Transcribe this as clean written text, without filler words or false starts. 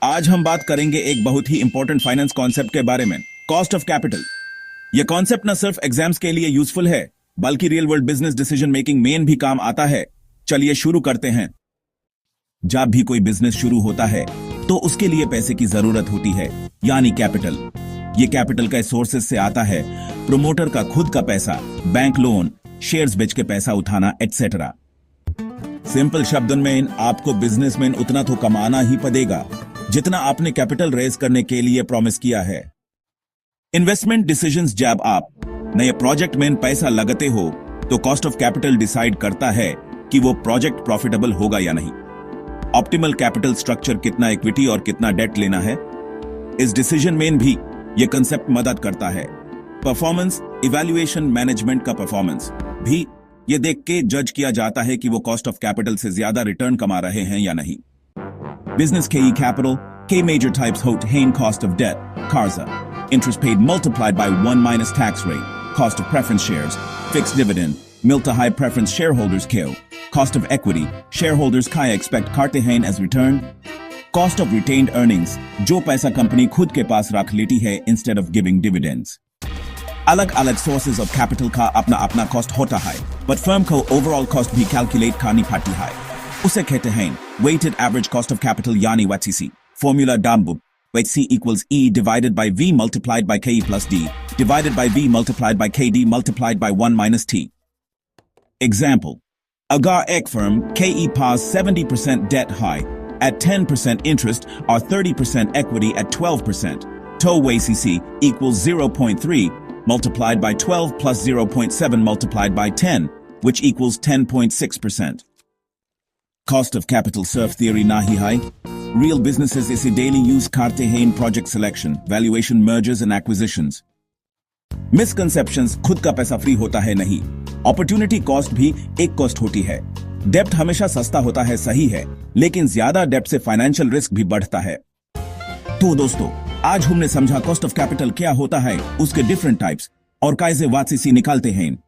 आज हम बात करेंगे एक बहुत ही इंपॉर्टेंट फाइनेंस कॉन्सेप्ट के बारे में, कॉस्ट ऑफ कैपिटल। यह कॉन्सेप्ट न सिर्फ एग्जाम्स के लिए यूजफुल है बल्कि real world business decision making में भी काम आता है। चलिए शुरू करते हैं। जब भी कोई बिजनेस शुरू होता है तो उसके लिए पैसे की जरूरत होती है, यानी कैपिटल। यह कैपिटल का सोर्सेस से आता है, प्रोमोटर का खुद का पैसा, बैंक लोन, शेयर्स बेच के पैसा उठाना एटसेट्रा। सिंपल शब्दों में आपको बिजनेस में उतना तो कमाना ही पड़ेगा जितना आपने कैपिटल रेज करने के लिए प्रॉमिस किया है। इन्वेस्टमेंट डिसीजंस, जब आप नए प्रोजेक्ट में पैसा लगाते हो तो कॉस्ट ऑफ कैपिटल डिसाइड करता है कि वो प्रोजेक्ट प्रॉफिटेबल होगा या नहीं। ऑप्टिमल कैपिटल स्ट्रक्चर, कितना इक्विटी और कितना डेट लेना है, इस डिसीजन में भी यह कंसेप्ट मदद करता है। परफॉर्मेंस इवैल्यूएशन, मैनेजमेंट का परफॉर्मेंस भी यह देख के जज किया जाता है कि वो कॉस्ट ऑफ कैपिटल से ज्यादा रिटर्न कमा रहे हैं या नहीं। Business KE capital, K major types Hain cost of debt, KARSA, interest paid multiplied by 1 minus tax rate, cost of preference shares, fixed dividend, Milta high preference shareholders KO, cost of equity, shareholders Kaya expect Hain as return, cost of retained earnings, जो पैसा company खुद के पास रख लेती है instead of giving dividends। अलग अलग sources of capital का अपना अपना cost होता है, but firm को overall cost भी calculate करनी पड़ती है। उसे कहते हैं weighted average cost of capital, यानी WACC। Formula डाम्बुब, WACC equals E divided by V multiplied by KE plus D divided by V multiplied by KD multiplied by 1 minus T। Example, अगर एक firm KE pass 70% debt high at 10% interest or 30% equity at 12%, तो WACC equals 0.3 multiplied by 12 plus 0.7 multiplied by 10, which equals 10.6%। Cost of capital surf theory nahi hai। Real businesses इसे daily use करते हैं in project selection, valuation, mergers and acquisitions। Misconceptions, खुद का पैसा free होता है नहीं। Opportunity cost भी एक कॉस्ट होती है। डेब्ट हमेशा सस्ता होता है, सही है, लेकिन ज्यादा डेब्ट से फाइनेंशियल रिस्क भी बढ़ता है। तो दोस्तों, आज हमने समझा कॉस्ट ऑफ कैपिटल क्या होता है, उसके डिफरेंट टाइप्स और कैसे WACC निकालते हैं।